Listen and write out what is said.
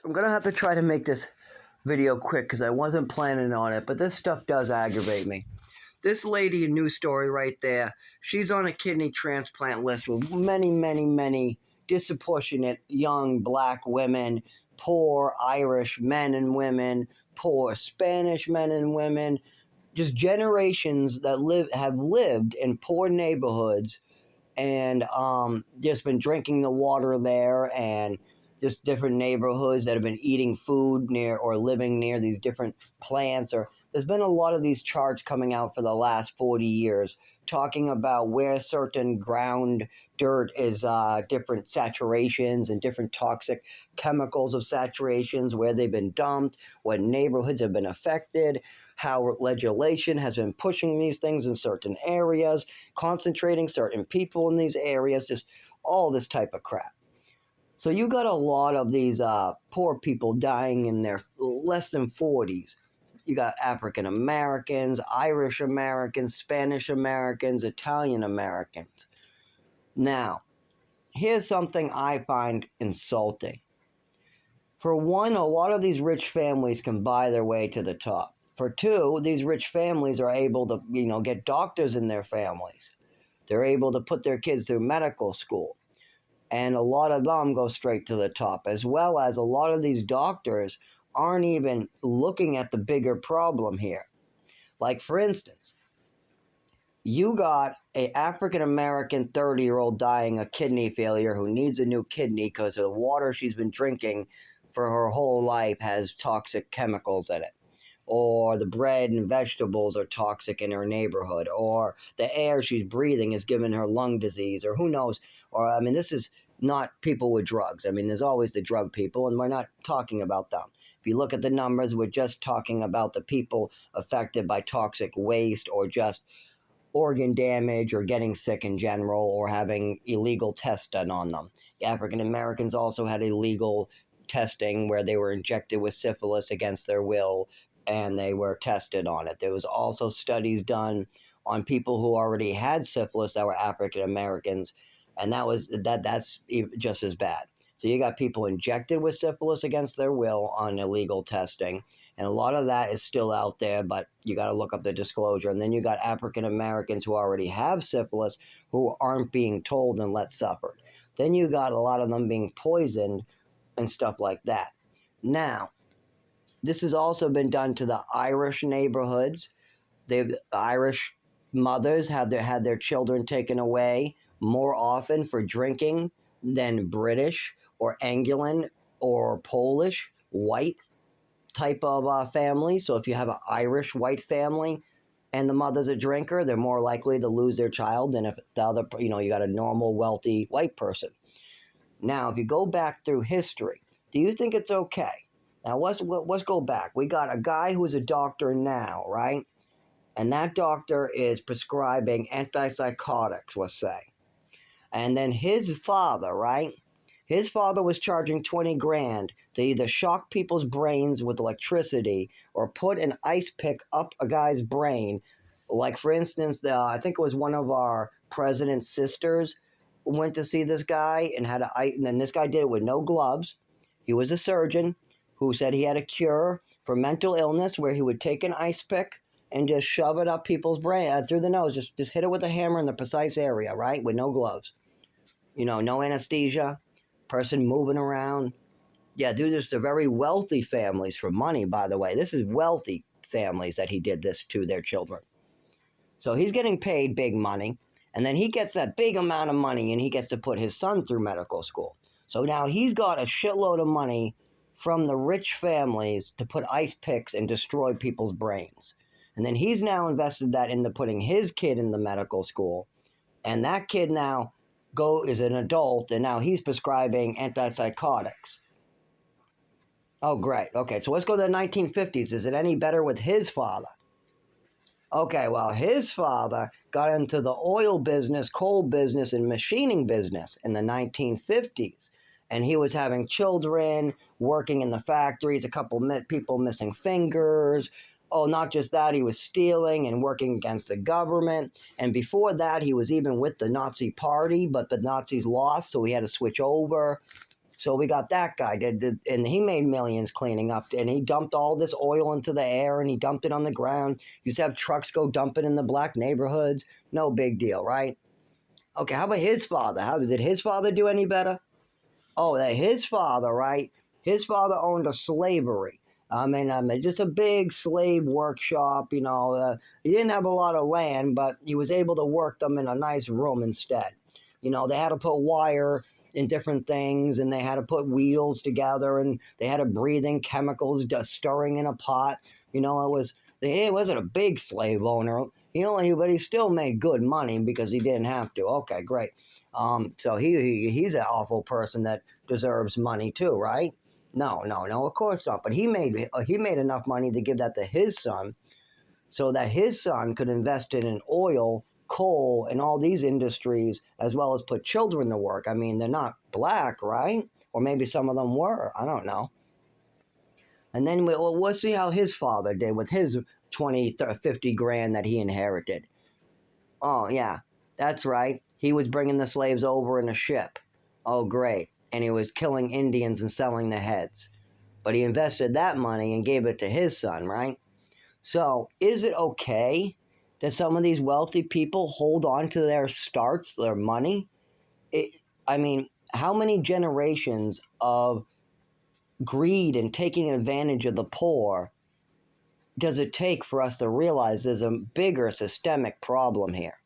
I'm gonna have to try to make this video quick because I wasn't planning on it, but this stuff does aggravate me. This lady, a news story right there, she's on a kidney transplant list with many, many, many disproportionate young black women, poor Irish men and women, poor Spanish men and women, just generations that have lived in poor neighborhoods and just been drinking the water there, and just different neighborhoods that have been eating food near or living near these different plants. Or there's been a lot of these charts coming out for the last 40 years talking about where certain ground dirt is different saturations and different toxic chemicals of saturations, where they've been dumped, what neighborhoods have been affected, how legislation has been pushing these things in certain areas, concentrating certain people in these areas, just all this type of crap. So you got a lot of these poor people dying in their less than 40s. You got African Americans, Irish Americans, Spanish Americans, Italian Americans. Now, here's something I find insulting. For one, a lot of these rich families can buy their way to the top. For two, these rich families are able to, get doctors in their families. They're able to put their kids through medical school. And a lot of them go straight to the top, as well as a lot of these doctors aren't even looking at the bigger problem here. Like, for instance, you got a African American 30-year-old dying of kidney failure who needs a new kidney because the water she's been drinking for her whole life has toxic chemicals in it, or the bread and vegetables are toxic in her neighborhood, or the air she's breathing is giving her lung disease, or who knows. Or, I mean, this is not people with drugs. I mean, there's always the drug people, and we're not talking about them. If you look at the numbers, we're just talking about the people affected by toxic waste, or just organ damage, or getting sick in general, or having illegal tests done on them. African Americans also had illegal testing where they were injected with syphilis against their will, and they were tested on it. There was also studies done on people who already had syphilis that were African Americans, and that's just as bad. So you got people injected with syphilis against their will on illegal testing, and a lot of that is still out there, but you got to look up the disclosure. And then you got African Americans who already have syphilis who aren't being told and let suffer. Then you got a lot of them being poisoned and stuff like that. Now, this has also been done to the Irish neighborhoods. Irish mothers have had their children taken away more often for drinking than British or Anglican or Polish white type of family. So if you have an Irish white family and the mother's a drinker, they're more likely to lose their child than if the other, you got a normal, wealthy white person. Now, if you go back through history, do you think it's okay? Now, let's go back. We got a guy who is a doctor now, right? And that doctor is prescribing antipsychotics, let's say. And then his father, right? His father was charging 20 grand to either shock people's brains with electricity or put an ice pick up a guy's brain. Like, for instance, I think it was one of our president's sisters went to see this guy and and then this guy did it with no gloves. He was a surgeon who said he had a cure for mental illness where he would take an ice pick and just shove it up people's brain through the nose. Just hit it with a hammer in the precise area, right? With no gloves. No anesthesia, person moving around. Yeah, dude, there's the very wealthy families for money, by the way. This is wealthy families that he did this to their children. So he's getting paid big money, and then he gets that big amount of money, and he gets to put his son through medical school. So now he's got a shitload of money from the rich families to put ice picks and destroy people's brains. And then he's now invested that into putting his kid in the medical school, and that kid now is an adult, and now he's prescribing antipsychotics. Oh, great. Okay, so let's go to the 1950s. Is it any better with his father? Okay, well, his father got into the oil business, coal business, and machining business in the 1950s. And he was having children, working in the factories, a couple people missing fingers. Oh, not just that, he was stealing and working against the government. And before that, he was even with the Nazi party, but the Nazis lost, so he had to switch over. So we got that guy, and he made millions cleaning up, and he dumped all this oil into the air, and he dumped it on the ground. Used to have trucks go dump it in the black neighborhoods. No big deal, right? Okay, how about his father? How did his father do any better? Oh, that his father, right? His father owned a slavery. Just a big slave workshop. He didn't have a lot of land, but he was able to work them in a nice room instead. They had to put wire in different things, and they had to put wheels together, and they had to breathe in chemicals, stirring in a pot. He wasn't a big slave owner. But he still made good money because he didn't have to. Okay, great. So he's an awful person that deserves money too, right? No, no, no, of course not. But he made enough money to give that to his son, so that his son could invest it in oil, coal, and all these industries, as well as put children to work. I mean, they're not black, right? Or maybe some of them were. I don't know. And then we'll see how his father did with his 20, 30, 50 grand that he inherited. Oh, yeah, that's right. He was bringing the slaves over in a ship. Oh, great. And he was killing Indians and selling the heads. But he invested that money and gave it to his son, right? So, is it okay that some of these wealthy people hold on to their starts, their money? It, I mean, how many generations of greed and taking advantage of the poor does it take for us to realize there's a bigger systemic problem here?